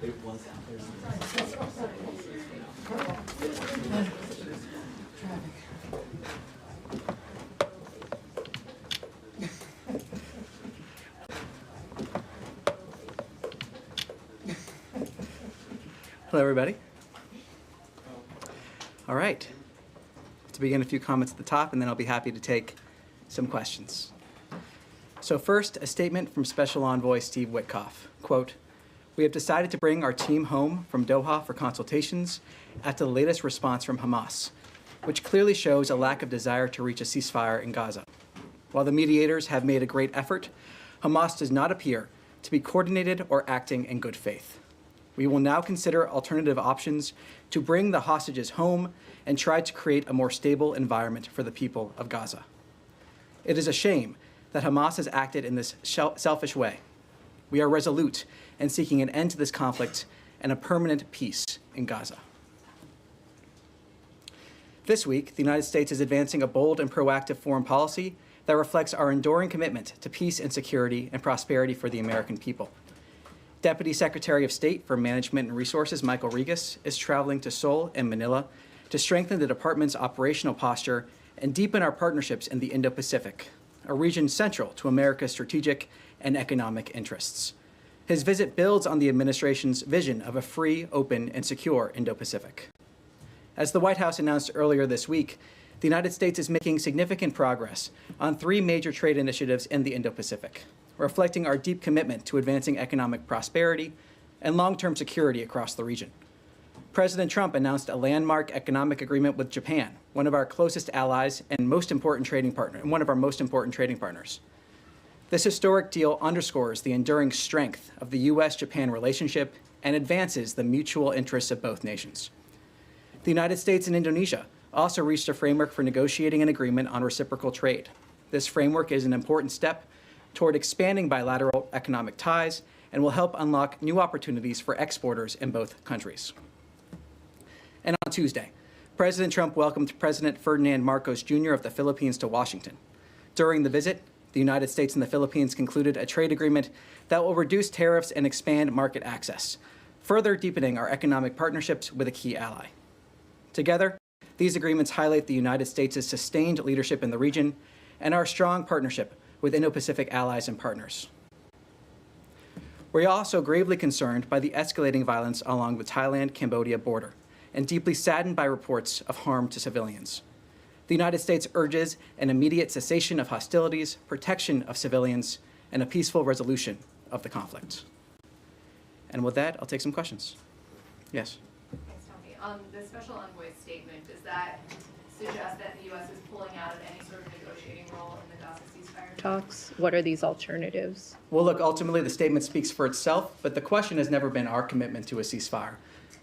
It was out there. Hello, everybody. All right. To begin, a few comments at the top, and then I'll be happy to take some questions. So first, a statement from Special Envoy Steve Witkoff. Quote, "We have decided to bring our team home from Doha for consultations after the latest response from Hamas, which clearly shows a lack of desire to reach a ceasefire in Gaza. While the mediators have made a great effort, Hamas does not appear to be coordinated or acting in good faith. We will now consider alternative options to bring the hostages home and try to create a more stable environment for the people of Gaza. It is a shame that Hamas has acted in this selfish way. We are resolute in seeking an end to this conflict and a permanent peace in Gaza." This week, the United States is advancing a bold and proactive foreign policy that reflects our enduring commitment to peace and security and prosperity for the American people. Deputy Secretary of State for Management and Resources Michael Regas is traveling to Seoul and Manila to strengthen the department's operational posture and deepen our partnerships in the Indo-Pacific, a region central to America's strategic and economic interests. His visit builds on the administration's vision of a free, open, and secure Indo-Pacific. As the White House announced earlier this week, the United States is making significant progress on 3 major trade initiatives in the Indo-Pacific, reflecting our deep commitment to advancing economic prosperity and long-term security across the region. President Trump announced a landmark economic agreement with Japan, one of our closest allies and most important trading partner, and one of our most important trading partners. This historic deal underscores the enduring strength of the U.S.-Japan relationship and advances the mutual interests of both nations. The United States and Indonesia also reached a framework for negotiating an agreement on reciprocal trade. This framework is an important step toward expanding bilateral economic ties and will help unlock new opportunities for exporters in both countries. And on Tuesday, President Trump welcomed President Ferdinand Marcos Jr. of the Philippines to Washington. During the visit, the United States and the Philippines concluded a trade agreement that will reduce tariffs and expand market access, further deepening our economic partnerships with a key ally. Together, these agreements highlight the United States' sustained leadership in the region and our strong partnership with Indo-Pacific allies and partners. We are also gravely concerned by the escalating violence along the Thailand-Cambodia border and deeply saddened by reports of harm to civilians. The United States urges an immediate cessation of hostilities, protection of civilians, and a peaceful resolution of the conflict. And with that, I'll take some questions. Yes? Thanks, Tony. The Special Envoy's statement, does that suggest that the U.S. is pulling out of any sort of negotiating role in the Gaza ceasefire talks? What are these alternatives? Well, look, ultimately the statement speaks for itself, but the question has never been our commitment to a ceasefire.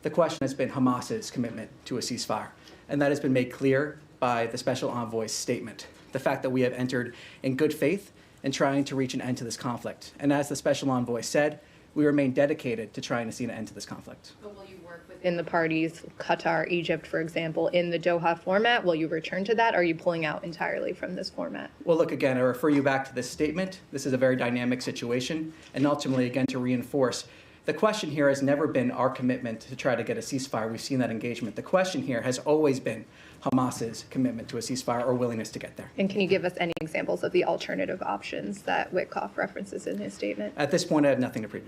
The question has been Hamas's commitment to a ceasefire, and that has been made clear by the Special Envoy's statement. The fact that we have entered in good faith in trying to reach an end to this conflict. And as the Special Envoy said, we remain dedicated to trying to see an end to this conflict. But will you work within the parties, Qatar, Egypt, for example, in the Doha format? Will you return to that, or are you pulling out entirely from this format? Well, look, again, I refer you back to this statement. This is a very dynamic situation, and ultimately, again, to reinforce, the question here has never been our commitment to try to get a ceasefire. We've seen that engagement. The question here has always been Hamas's commitment to a ceasefire or willingness to get there. And can you give us any examples of the alternative options that Witkoff references in his statement? At this point, I have nothing to preview.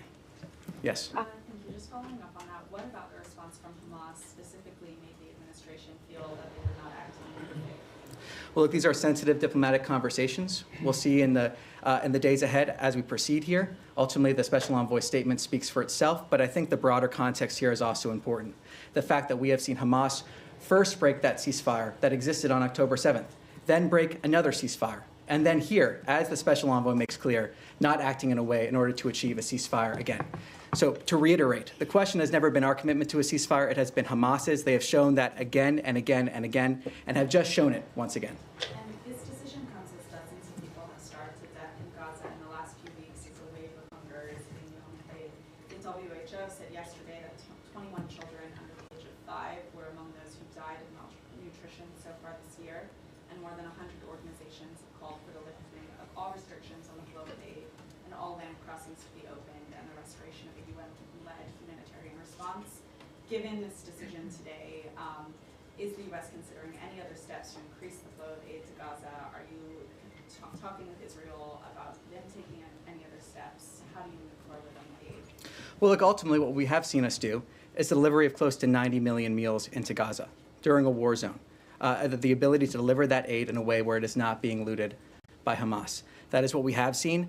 Yes? Thank you. Just following up on that, what about the response from Hamas specifically made the administration feel that they were not acting in good faith? Well, look, these are sensitive diplomatic conversations. We'll see in the days ahead as we proceed here. Ultimately, the Special Envoy's statement speaks for itself, but I think the broader context here is also important. The fact that we have seen Hamas first break that ceasefire that existed on October 7th, then break another ceasefire, and then here, as the Special Envoy makes clear, not acting in a way in order to achieve a ceasefire again. So to reiterate, the question has never been our commitment to a ceasefire. It has been Hamas's. They have shown that again and again and again, and have just shown it once again. And this decision comes as dozens of people have starved to death in Gaza in the last few weeks as a wave of hunger is hitting the home plate. The WHO said yesterday that 21 children under the age of 5 were among those who died of malnutrition so far this year, and more than 100 organizations have called for the lifting of all restrictions on the flow of aid and all land crossings to be opened and the restoration of a UN-led humanitarian response. Given this decision today, is the U.S. considering any other steps to increase the flow of aid to Gaza? Are you talking with Israel about them taking any other steps? How do you move forward on the aid? Well, look, ultimately what we have seen us do is the delivery of close to 90 million meals into Gaza during a war zone. The ability to deliver that aid in a way where it is not being looted by Hamas. That is what we have seen.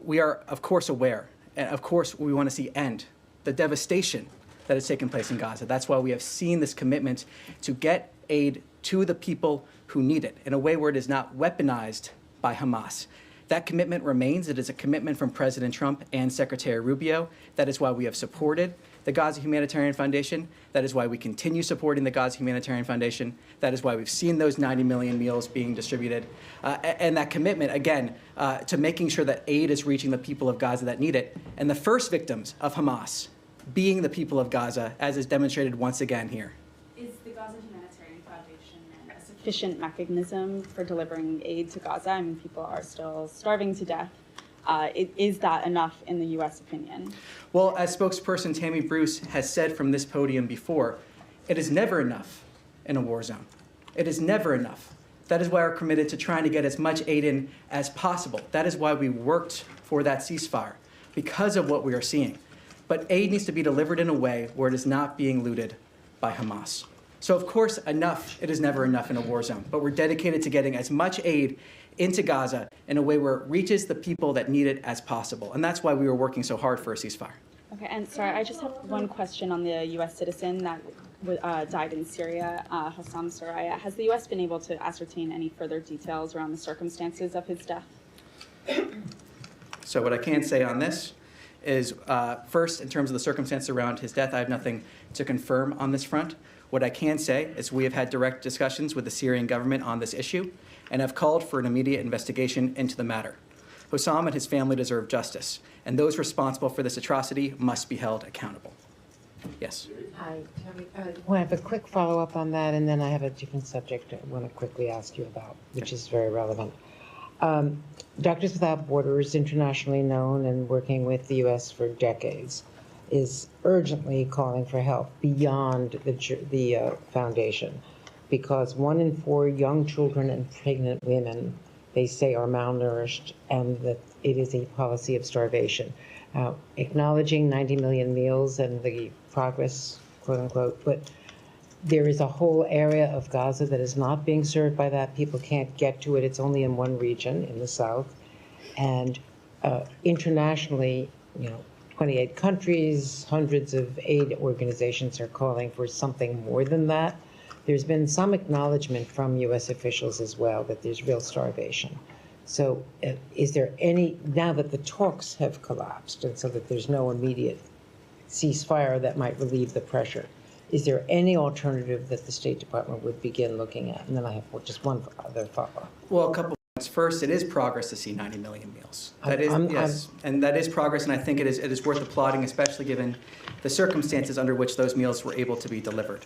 We are, of course, aware, and of course we want to see end the devastation that has taken place in Gaza. That's why we have seen this commitment to get aid to the people who need it in a way where it is not weaponized by Hamas. That commitment remains. It is a commitment from President Trump and Secretary Rubio. That is why we have supported the Gaza Humanitarian Foundation. That is why we continue supporting the Gaza Humanitarian Foundation. That is why we've seen those 90 million meals being distributed. And that commitment, again, to making sure that aid is reaching the people of Gaza that need it. And the first victims of Hamas being the people of Gaza, as is demonstrated once again here. Is the Gaza Humanitarian Foundation a sufficient mechanism for delivering aid to Gaza? I mean, people are still starving to death. Is that enough in the U.S. opinion? Well, as spokesperson Tammy Bruce has said from this podium before, it is never enough in a war zone. It is never enough. That is why we're committed to trying to get as much aid in as possible. That is why we worked for that ceasefire, because of what we are seeing. But aid needs to be delivered in a way where it is not being looted by Hamas. So of course, it is never enough in a war zone, but we're dedicated to getting as much aid into Gaza in a way where it reaches the people that need it as possible. And that's why we were working so hard for a ceasefire. Okay, and sorry, I just have one question on the U.S. citizen that died in Syria, Hossam Soraya. Has the U.S. been able to ascertain any further details around the circumstances of his death? So what I can say on this is, first, in terms of the circumstances around his death, I have nothing to confirm on this front. What I can say is we have had direct discussions with the Syrian government on this issue and have called for an immediate investigation into the matter. Hossam and his family deserve justice, and those responsible for this atrocity must be held accountable. Yes. Hi, Tammy. I have a quick follow-up on that, and then I have a different subject I want to quickly ask you about, which is very relevant. Doctors Without Borders, internationally known and working with the U.S. for decades, is urgently calling for help beyond the foundation, because 1 in 4 young children and pregnant women, they say, are malnourished, and that it is a policy of starvation. Acknowledging 90 million meals and the progress, quote unquote, but there is a whole area of Gaza that is not being served by that. People can't get to it. It's only in one region, in the south. And internationally, 28 countries, hundreds of aid organizations are calling for something more than that. There's been some acknowledgement from U.S. officials as well that there's real starvation. So is there any, now that the talks have collapsed and so that there's no immediate ceasefire that might relieve the pressure, is there any alternative that the State Department would begin looking at? And then I have just one other follow-up. Well, a couple points. First, it is progress to see 90 million meals. That is, yes, and that is progress, and I think it is worth applauding, especially given the circumstances under which those meals were able to be delivered.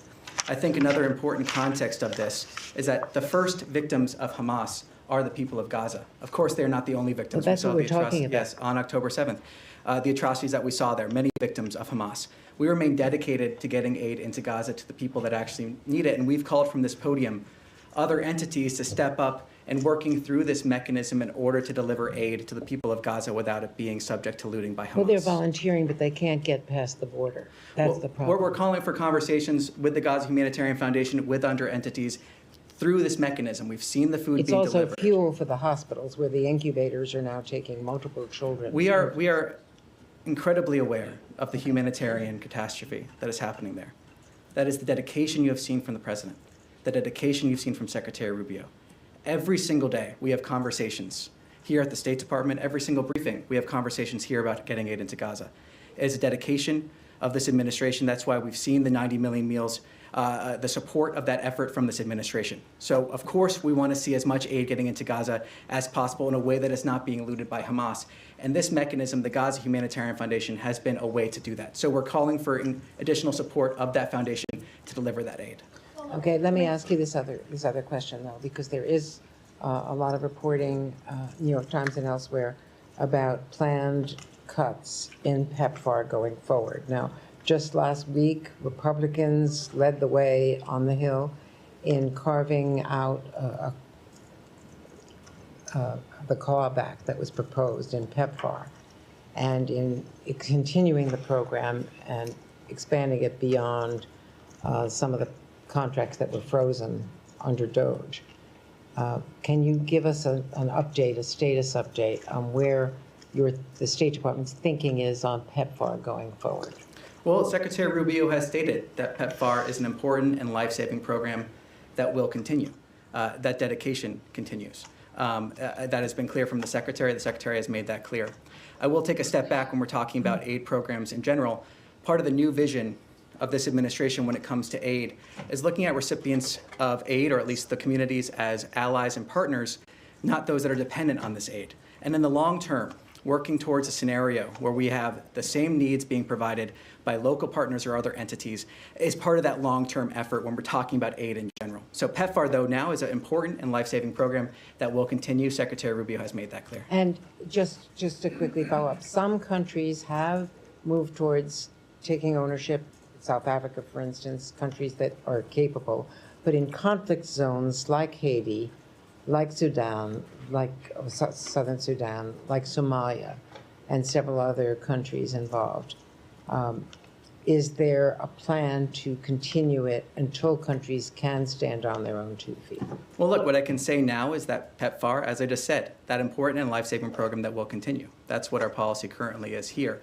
I think another important context of this is that the first victims of Hamas are the people of Gaza. Of course, they're not the only victims. Well, that's what we're talking about. Yes, on October 7th. The atrocities that we saw there, many victims of Hamas. We remain dedicated to getting aid into Gaza to the people that actually need it, and we've called from this podium other entities to step up and working through this mechanism in order to deliver aid to the people of Gaza without it being subject to looting by Hamas. Well, they're volunteering, but they can't get past the border. That's the problem. We're calling for conversations with the Gaza Humanitarian Foundation, with under entities, through this mechanism. We've seen the food being delivered. It's also fuel for the hospitals, where the incubators are now taking multiple children. We are incredibly aware of the humanitarian catastrophe that is happening there. That is the dedication you have seen from the President, the dedication you've seen from Secretary Rubio. Every single day, we have conversations here at the State Department. Every single briefing, we have conversations here about getting aid into Gaza. It is a dedication of this administration. That's why we've seen the 90 million meals, the support of that effort from this administration. So, of course, we want to see as much aid getting into Gaza as possible in a way that is not being looted by Hamas. And this mechanism, the Gaza Humanitarian Foundation, has been a way to do that. So we're calling for additional support of that foundation to deliver that aid. Okay, let me ask you this other question, though, because there is a lot of reporting, New York Times and elsewhere, about planned cuts in PEPFAR going forward. Now, just last week, Republicans led the way on the Hill in carving out the clawback that was proposed in PEPFAR, and in continuing the program and expanding it beyond some of the contracts that were frozen under DOGE. Can you give us an update, a status update on where the State Department's thinking is on PEPFAR going forward? Well, Secretary Rubio has stated that PEPFAR is an important and life-saving program that will continue. That dedication continues. That has been clear from the Secretary. The Secretary has made that clear. I will take a step back when we're talking about aid programs in general. Part of the new vision of this administration when it comes to aid is looking at recipients of aid, or at least the communities, as allies and partners, not those that are dependent on this aid. And in the long term, working towards a scenario where we have the same needs being provided by local partners or other entities is part of that long-term effort when we're talking about aid in general. So PEPFAR, though, now is an important and life-saving program that will continue. Secretary Rubio has made that clear. And just to quickly follow up, some countries have moved towards taking ownership. South Africa, for instance, countries that are capable, but in conflict zones like Haiti, like Sudan, like Southern Sudan, like Somalia, and several other countries involved. Is there a plan to continue it until countries can stand on their own 2 feet? Well, look, what I can say now is that PEPFAR, as I just said, that important and life-saving program that will continue. That's what our policy currently is here.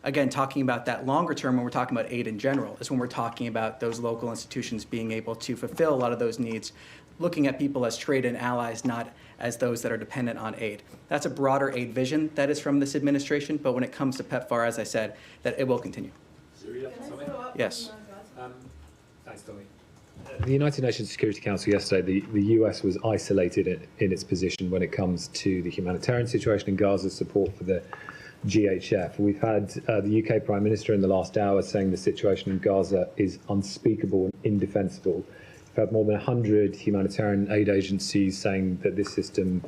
Again, talking about that longer term, when we're talking about aid in general, is when we're talking about those local institutions being able to fulfill a lot of those needs, looking at people as trade and allies, not as those that are dependent on aid. That's a broader aid vision that is from this administration, but when it comes to PEPFAR, as I said, that it will continue. Yes. Thanks, Tommy. The United Nations Security Council yesterday, the US was isolated in its position when it comes to the humanitarian situation in Gaza, support for the GHF. We've had the UK Prime Minister in the last hour saying the situation in Gaza is unspeakable and indefensible. We've had more than 100 humanitarian aid agencies saying that this system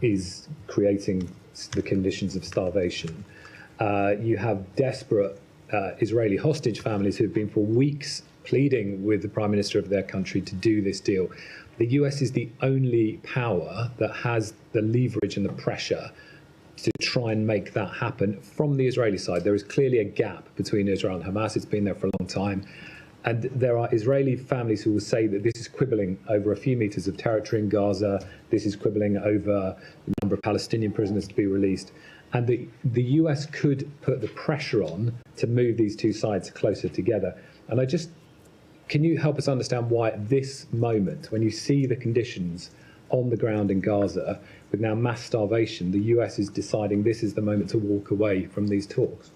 is creating the conditions of starvation. You have desperate Israeli hostage families who've been for weeks pleading with the Prime Minister of their country to do this deal. The US is the only power that has the leverage and the pressure to try and make that happen from the Israeli side. There is clearly a gap between Israel and Hamas. It's been there for a long time. And there are Israeli families who will say that this is quibbling over a few meters of territory in Gaza. This is quibbling over the number of Palestinian prisoners to be released. And the US could put the pressure on to move these two sides closer together. And can you help us understand why at this moment, when you see the conditions on the ground in Gaza, with now mass starvation, the US is deciding this is the moment to walk away from these talks?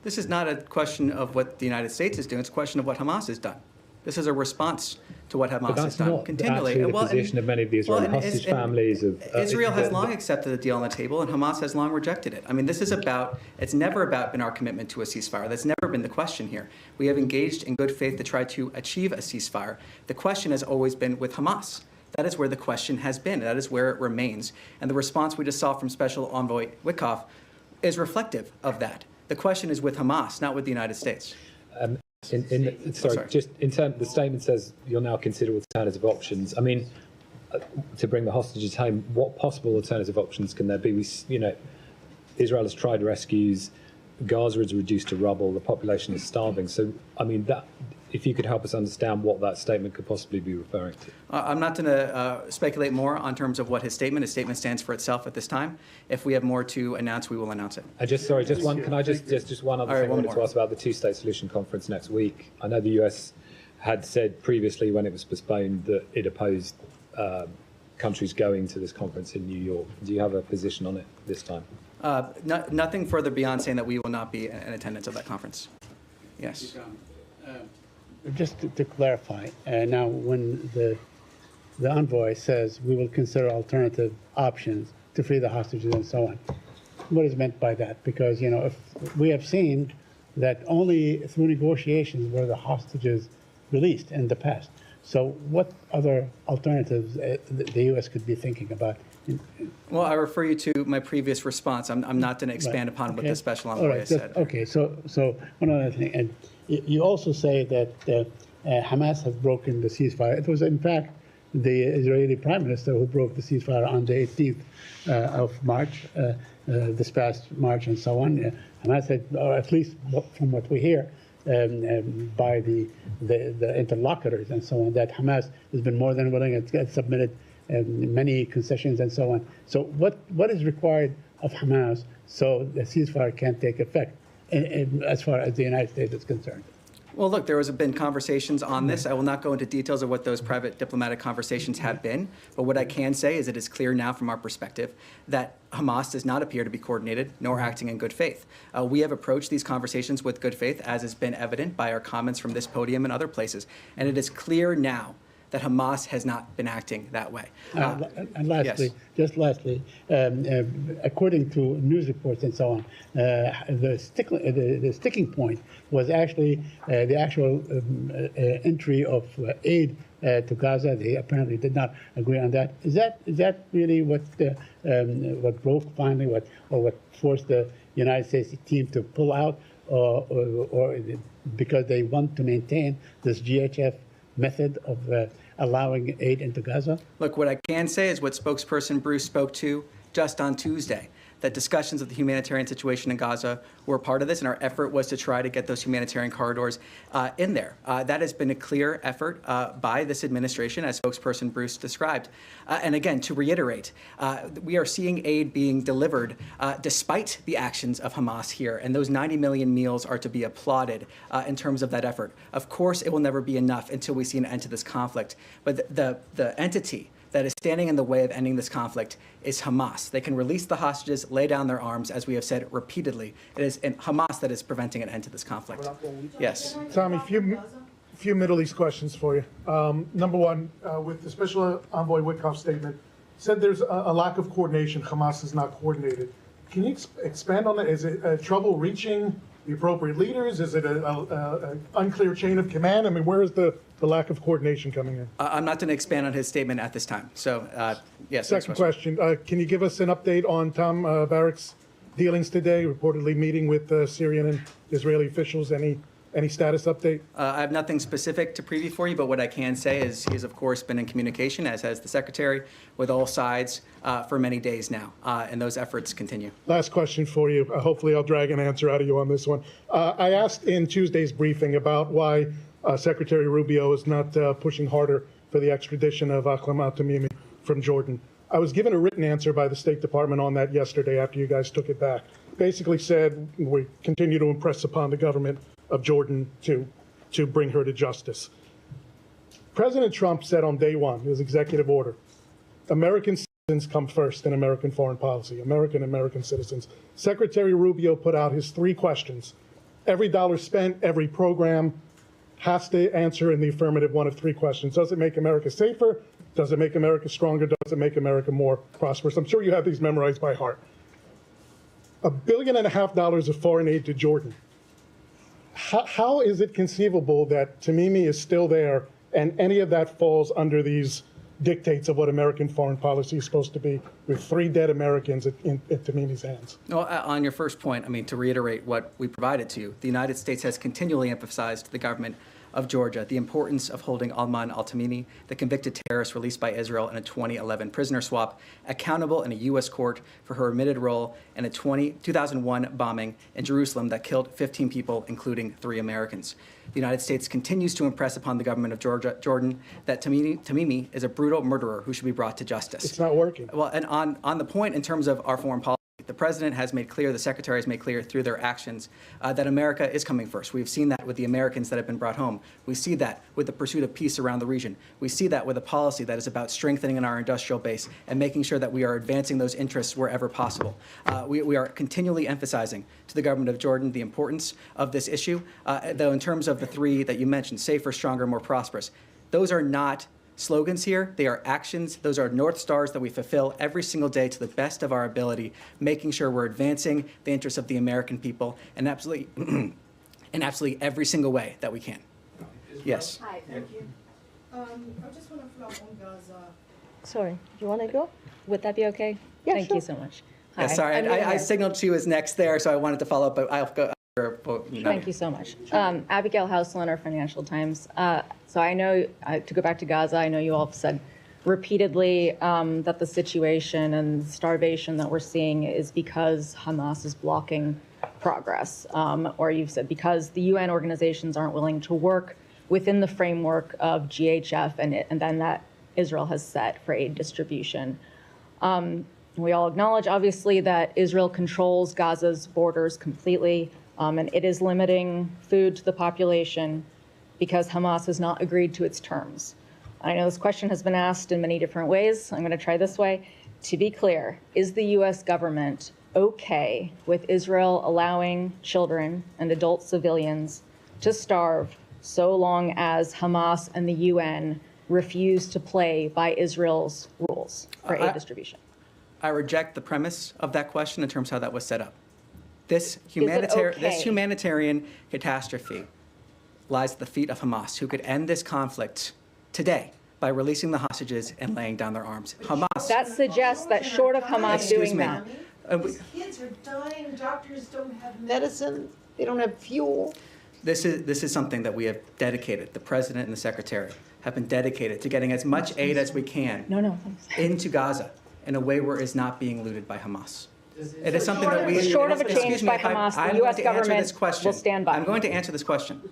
This is not a question of what the United States is doing. It's a question of what Hamas has done. This is a response to what Hamas has done continually. But that's not actually the position of many of the Israeli hostage families. Israel has long accepted the deal on the table, and Hamas has long rejected it. I mean, it's never about been our commitment to a ceasefire. That's never been the question here. We have engaged in good faith to try to achieve a ceasefire. The question has always been with Hamas. That is where the question has been. That is where it remains. And the response we just saw from Special Envoy Witkoff is reflective of that. The question is with Hamas, not with the United States. Just in terms, the statement says you'll now consider alternative options. I mean, to bring the hostages home, what possible alternative options can there be? Israel has tried rescues. Gaza is reduced to rubble. The population is starving. So, I mean, if you could help us understand what that statement could possibly be referring to. I'm not going to speculate more on terms of what his statement stands for itself at this time. If we have more to announce, we will announce it. Just one other thing I wanted to ask about the two-state solution conference next week. I know the US had said previously when it was postponed that it opposed countries going to this conference in New York. Do you have a position on it this time? Nothing further beyond saying that we will not be in attendance of that conference. Yes. Just to clarify, now when the envoy says we will consider alternative options to free the hostages and so on, what is meant by that? Because, if we have seen that only through negotiations were the hostages released in the past. So what other alternatives the U.S. could be thinking about Well, I refer you to my previous response. I'm not going to expand upon what Okay. the special All envoy right, has just- said. Okay, so one other thing, and you also say that Hamas has broken the ceasefire. It was in fact the Israeli Prime Minister who broke the ceasefire on the 18th of March, this past March and so on. Hamas had, or at least from what we hear, by the interlocutors and so on, that Hamas has been more than willing and submitted many concessions and so on. So what is required of Hamas so the ceasefire can take effect as far as the United States is concerned? Well, look, there has been conversations on this. I will not go into details of what those private diplomatic conversations have been, but what I can say is it is clear now from our perspective that Hamas does not appear to be coordinated nor acting in good faith. We have approached these conversations with good faith, as has been evident by our comments from this podium and other places, and it is clear now that Hamas has not been acting that way. And lastly, yes. just lastly, according to news reports and so on, the sticking point was actually the actual entry of aid to Gaza. They apparently did not agree on that. Is that really what broke finally, what forced the United States team to pull out, or because they want to maintain this GHF method of allowing aid into Gaza? Look, what I can say is what spokesperson Bruce spoke to just on Tuesday, that discussions of the humanitarian situation in Gaza were part of this, and our effort was to try to get those humanitarian corridors in there. That has been a clear effort by this administration, as spokesperson Bruce described. And again, to reiterate, we are seeing aid being delivered despite the actions of Hamas here, and those 90 million meals are to be applauded in terms of that effort. Of course, it will never be enough until we see an end to this conflict, but the entity that is standing in the way of ending this conflict is Hamas. They can release the hostages, lay down their arms, as we have said repeatedly. It is Hamas that is preventing an end to this conflict. Yes. Tommy, few Middle East questions for you. Number one, with the Special Envoy Witkoff's statement, said there's a lack of coordination. Hamas is not coordinated. Can you expand on that? Is it trouble reaching the appropriate leaders? Is it an unclear chain of command? I mean, where is the lack of coordination coming in? I'm not going to expand on his statement at this time. So, yes. next Second question, can you give us an update on Tom Barrack's dealings today, reportedly meeting with Syrian and Israeli officials? Any status update? I have nothing specific to preview for you, but what I can say is he's, of course, been in communication, as has the Secretary, with all sides for many days now, and those efforts continue. Last question for you. Hopefully I'll drag an answer out of you on this one. I asked in Tuesday's briefing about why Secretary Rubio is not pushing harder for the extradition of Akram al-Tamimi from Jordan. I was given a written answer by the State Department on that yesterday after you guys took it back. Basically said we continue to impress upon the government of Jordan to bring her to justice. President Trump said on day one, his executive order, American citizens come first in American foreign policy, American citizens. Secretary Rubio put out his 3 questions. Every dollar spent, every program has to answer in the affirmative one of 3 questions. Does it make America safer? Does it make America stronger? Does it make America more prosperous? I'm sure you have these memorized by heart. $1.5 billion of foreign aid to Jordan. How is it conceivable that Tamimi is still there and any of that falls under these dictates of what American foreign policy is supposed to be, with 3 dead Americans in Tamimi's hands? Well, on your first point, I mean, to reiterate what we provided to you, the United States has continually emphasized to the government of Georgia the importance of holding Alman al-Tamimi, the convicted terrorist released by Israel in a 2011 prisoner swap, accountable in a U.S. court for her admitted role in a 2001 bombing in Jerusalem that killed 15 people, including 3 Americans. The United States continues to impress upon the government of Jordan that Tamimi is a brutal murderer who should be brought to justice. It's not working. Well, and on the point in terms of our foreign policy, the president has made clear, the secretary has made clear through their actions that America is coming first. We've seen that with the Americans that have been brought home. We see that with the pursuit of peace around the region. We see that with a policy that is about strengthening our industrial base and making sure that we are advancing those interests wherever possible. We are continually emphasizing to the government of Jordan the importance of this issue, though in terms of the 3 that you mentioned, safer, stronger, more prosperous, those are not slogans here. They are actions. Those are North Stars that we fulfill every single day to the best of our ability, making sure we're advancing the interests of the American people in absolutely every single way that we can. Yes. Hi, thank you. I just want to follow up on Gaza. Sorry, do you want to go? Would that be okay? Yeah, Thank sure. you so much. Yeah, Hi, sorry, I'm I Abigail. signaled she was next there, so I wanted to follow up, but I'll go. Thank you so much. Abigail Hauslander, Financial Times. So I know, to go back to Gaza, I know you all have said repeatedly that the situation and starvation that we're seeing is because Hamas is blocking progress. Or you've said because the UN organizations aren't willing to work within the framework of GHF and then that Israel has set for aid distribution. We all acknowledge, obviously, that Israel controls Gaza's borders completely, and it is limiting food to the population because Hamas has not agreed to its terms. I know this question has been asked in many different ways. I'm going to try this way. To be clear, is the U.S. government okay with Israel allowing children and adult civilians to starve so long as Hamas and the UN refuse to play by Israel's rules for aid distribution? I reject the premise of that question in terms of how that was set up. This okay? humanitarian catastrophe lies at the feet of Hamas, who could end this conflict today by releasing the hostages and laying down their arms. Hamas. That suggests that short of Hamas Excuse doing me. that, Kids are dying, doctors don't have Medicine, they don't have fuel. This is something that we have dedicated. The president and the secretary have been dedicated to getting as much aid as we can no, thanks. into Gaza in a way where it is not being looted by Hamas. It is something that we. Short of a excuse change me, by if I'm- Hamas, the I'm U.S. going to answer government this question. will stand by. I'm going to answer this question.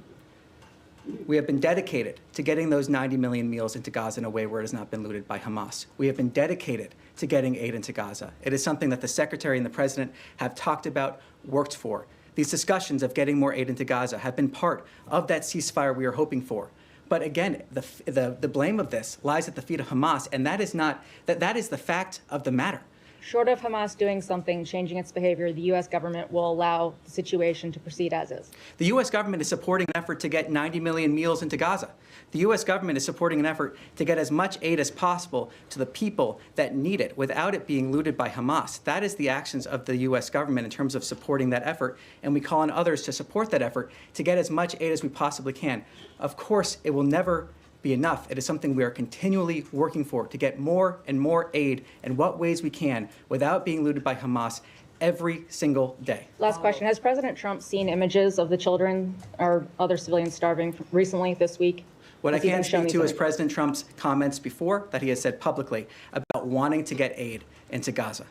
We have been dedicated to getting those 90 million meals into Gaza in a way where it has not been looted by Hamas. We have been dedicated to getting aid into Gaza. It is something that the Secretary and the President have talked about, worked for. These discussions of getting more aid into Gaza have been part of that ceasefire we are hoping for. But again, the blame of this lies at the feet of Hamas, and that is the fact of the matter. Short of Hamas doing something, changing its behavior, the U.S. government will allow the situation to proceed as is. The U.S. government is supporting an effort to get 90 million meals into Gaza. The U.S. government is supporting an effort to get as much aid as possible to the people that need it without it being looted by Hamas. That is the actions of the U.S. government in terms of supporting that effort, and we call on others to support that effort to get as much aid as we possibly can. Of course, it will never be enough. It is something we are continually working for, to get more and more aid in what ways we can without being looted by Hamas every single day. Last question. Has President Trump seen images of the children or other civilians starving recently this week? What I Has he can been shown speak these to is images? President Trump's comments before that he has said publicly about wanting to get aid into Gaza.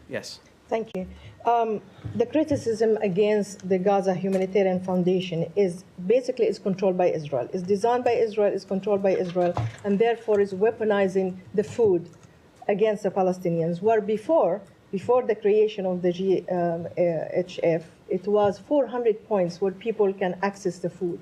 Yes. Thank you. The criticism against the Gaza Humanitarian Foundation is basically is controlled by Israel. It's designed by Israel, is controlled by Israel, and therefore is weaponizing the food against the Palestinians. Where before the creation of the GHF, it was 400 points where people can access the food.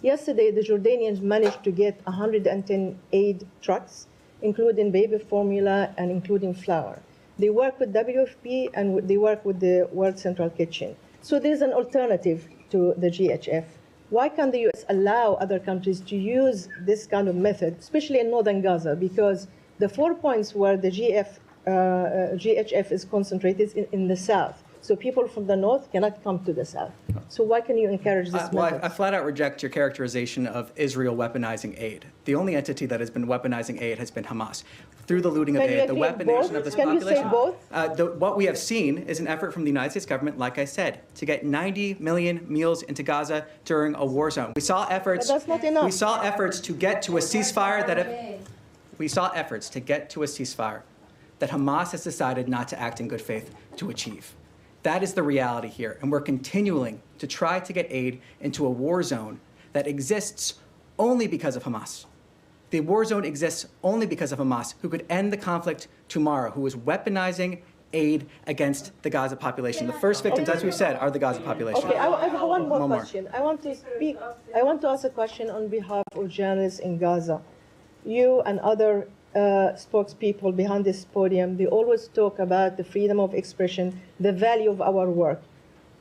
Yesterday, the Jordanians managed to get 110 aid trucks, including baby formula and including flour. They work with WFP and they work with the World Central Kitchen. So there's an alternative to the GHF. Why can't the U.S. allow other countries to use this kind of method, especially in northern Gaza? Because the 4 points where the GHF is concentrated is in the south. So people from the north cannot come to the south. So why can you encourage this method? I flat out reject your characterization of Israel weaponizing aid. The only entity that has been weaponizing aid has been Hamas. Through the looting of Can you aid, the agree weaponization both? of this Can you say population. both? What we have seen is an effort from the United States government, like I said, to get 90 million meals into Gaza during a war zone. We saw efforts. But that's not enough. We saw efforts to get to a ceasefire we saw efforts to get to a ceasefire that Hamas has decided not to act in good faith to achieve. That is the reality here, and we're continuing to try to get aid into a war zone that exists only because of Hamas. The war zone exists only because of Hamas, who could end the conflict tomorrow, who is weaponizing aid against the Gaza population. The first victims, as we've said, are the Gaza population. Okay, I have one more One more. question. I want to ask a question on behalf of journalists in Gaza. You and other spokespeople behind this podium, they always talk about the freedom of expression, the value of our work.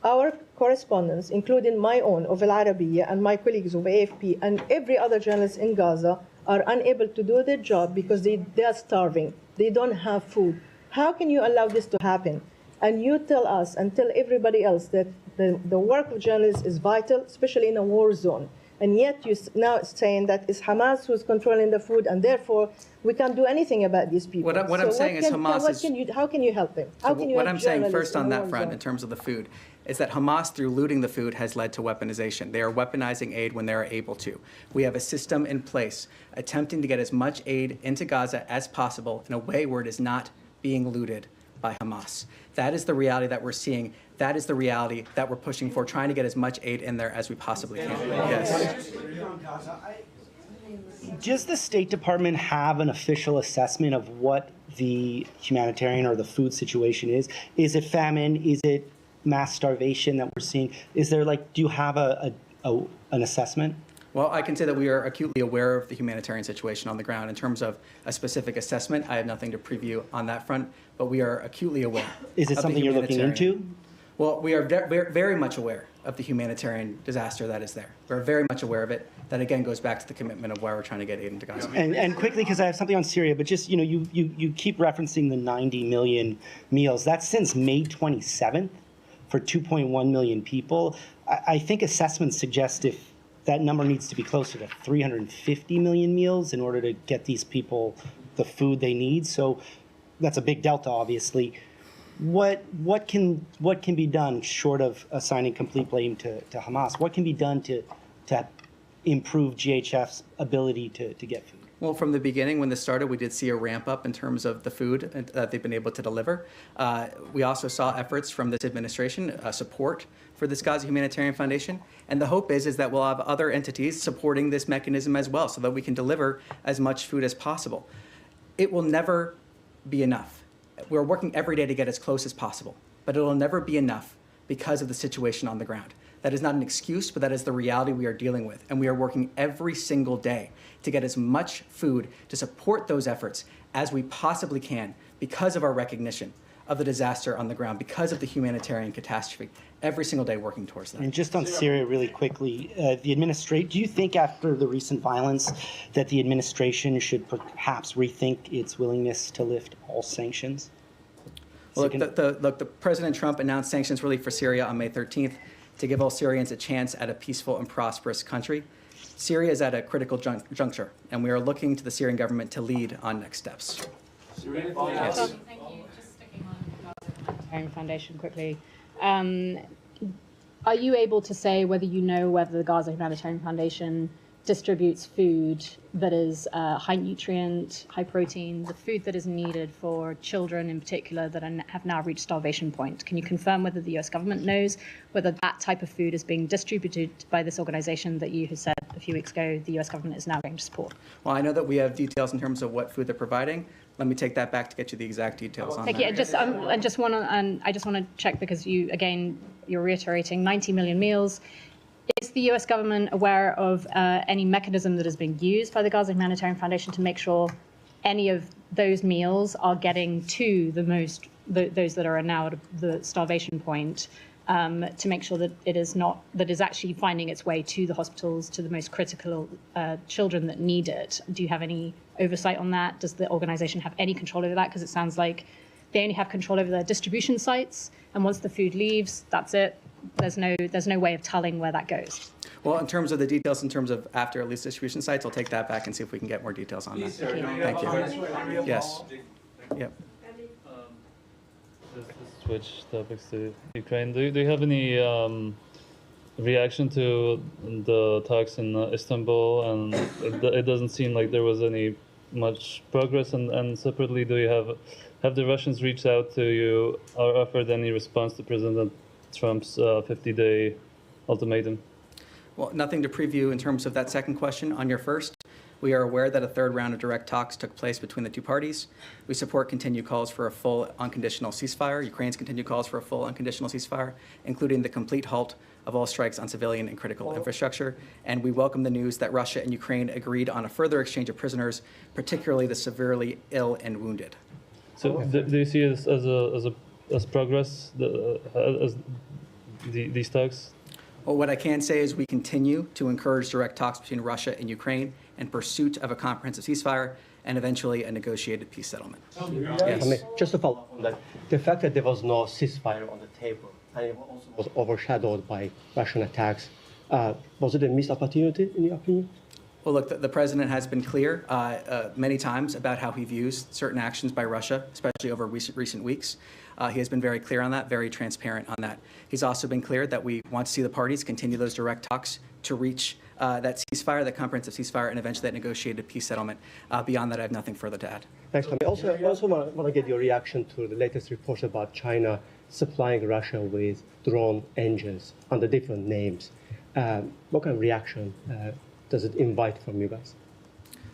Our correspondents, including my own of Al Arabiya and my colleagues of AFP and every other journalist in Gaza, are unable to do their job because they are starving. They don't have food. How can you allow this to happen? And you tell us and tell everybody else that the work of journalists is vital, especially in a war zone. And yet you're now saying that it's Hamas who's controlling the food, and therefore we can't do anything about these people. What I'm saying is Hamas is- How can you help them? How can you What help I'm saying journalists first on in that war front, zone? in terms of the food, is that Hamas, through looting the food, has led to weaponization. They are weaponizing aid when they are able to. We have a system in place attempting to get as much aid into Gaza as possible in a way where it is not being looted by Hamas. That is the reality that we're seeing. That is the reality that we're pushing for, trying to get as much aid in there as we possibly can. Yes. Does the State Department have an official assessment of what the humanitarian or the food situation is? Is it famine? Is it mass starvation that we're seeing? Is there do you have an assessment? Well, I can say that we are acutely aware of the humanitarian situation on the ground. In terms of a specific assessment, I have nothing to preview on that front, but we are acutely aware. Is it of the something you're looking humanitarian- into? Well, we are very much aware of the humanitarian disaster that is there. We're very much aware of it. That again goes back to the commitment of why we're trying to get aid into Gaza. And quickly, because I have something on Syria, but just, you keep referencing the 90 million meals. That's since May 27th for 2.1 million people. I think assessments suggest if that number needs to be closer to 350 million meals in order to get these people the food they need. So that's a big delta, obviously. What can be done short of assigning complete blame to Hamas? What can be done to improve GHF's ability to get food? Well, from the beginning, when this started, we did see a ramp up in terms of the food that they've been able to deliver. We also saw efforts from this administration, support for this Gaza Humanitarian Foundation. And the hope is that we'll have other entities supporting this mechanism as well so that we can deliver as much food as possible. It will never be enough. We're working every day to get as close as possible, but it will never be enough because of the situation on the ground. That is not an excuse, but that is the reality we are dealing with. And we are working every single day to get as much food to support those efforts as we possibly can because of our recognition of the disaster on the ground, because of the humanitarian catastrophe. Every single day working towards that. And just on Syria really quickly, do you think after the recent violence that the administration should perhaps rethink its willingness to lift all sanctions? Well, the President Trump announced sanctions relief for Syria on May 13th to give all Syrians a chance at a peaceful and prosperous country. Syria is at a critical juncture, and we are looking to the Syrian government to lead on next steps. Yes. Thank you. Just sticking on Gaza Humanitarian Foundation quickly. Are you able to say whether you know whether the Gaza Humanitarian Foundation distributes food that is high nutrient, high protein, the food that is needed for children in particular that have now reached starvation point? Can you confirm whether the US government knows whether that type of food is being distributed by this organization that you have said a few weeks ago the US government is now going to support? Well, I know that we have details in terms of what food they're providing. Let me take that back to get you the exact details on Thank that. you. I just want to check because you're reiterating 90 million meals. Is the US government aware of any mechanism that is being used by the Gaza Humanitarian Foundation to make sure any of those meals are getting to those that are now at the starvation point, to make sure that it is actually finding its way to the hospitals, to the most critical children that need it? Do you have any oversight on that? Does the organization have any control over that? Because it sounds like they only have control over their distribution sites, and once the food leaves, that's it. There's no way of telling where that goes. Well, in terms of the details, in terms of after at least distribution sites, I'll take that back and see if we can get more details on that. Thank you. Yes. Yep. Just to switch topics to Ukraine, do you have any reaction to the talks in Istanbul? And it doesn't seem like there was any much progress. And separately, do you have the Russians reached out to you or offered any response to President Trump's 50-day ultimatum? Well, nothing to preview in terms of that second question. On your first, we are aware that a third round of direct talks took place between the two parties. We support continued calls for a full unconditional ceasefire, Ukraine's continued calls for a full unconditional ceasefire, including the complete halt of all strikes on civilian and critical infrastructure. And we welcome the news that Russia and Ukraine agreed on a further exchange of prisoners, particularly the severely ill and wounded. So do you see it as progress, as these talks? Well, what I can say is we continue to encourage direct talks between Russia and Ukraine in pursuit of a comprehensive ceasefire and eventually a negotiated peace settlement. Yes. I mean, just to follow up on that, the fact that there was no ceasefire on the table and it also was overshadowed by Russian attacks Was it a missed opportunity, in your opinion? Well, look, the president has been clear many times about how he views certain actions by Russia, especially over recent weeks. He has been very clear on that, very transparent on that. He's also been clear that we want to see the parties continue those direct talks to reach that ceasefire, that comprehensive ceasefire, and eventually that negotiated peace settlement. Beyond that, I have nothing further to add. Thanks, Tommy. I also want to get your reaction to the latest reports about China supplying Russia with drone engines under different names. What kind of reaction does it invite from you guys?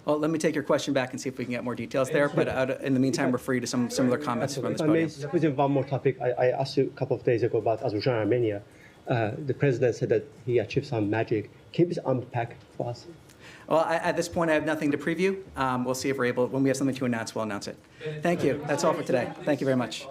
Well, let me take your question back and see if we can get more details there. But in the meantime, refer you to some similar comments from this podium. If I may squeeze in one more topic, I asked you a couple of days ago about Azerbaijan and Armenia. The president said that he achieved some magic. Can you please unpack for us? Well, at this point, I have nothing to preview. We'll see if we're able, when we have something to announce, we'll announce it. Thank you. That's all for today. Thank you very much.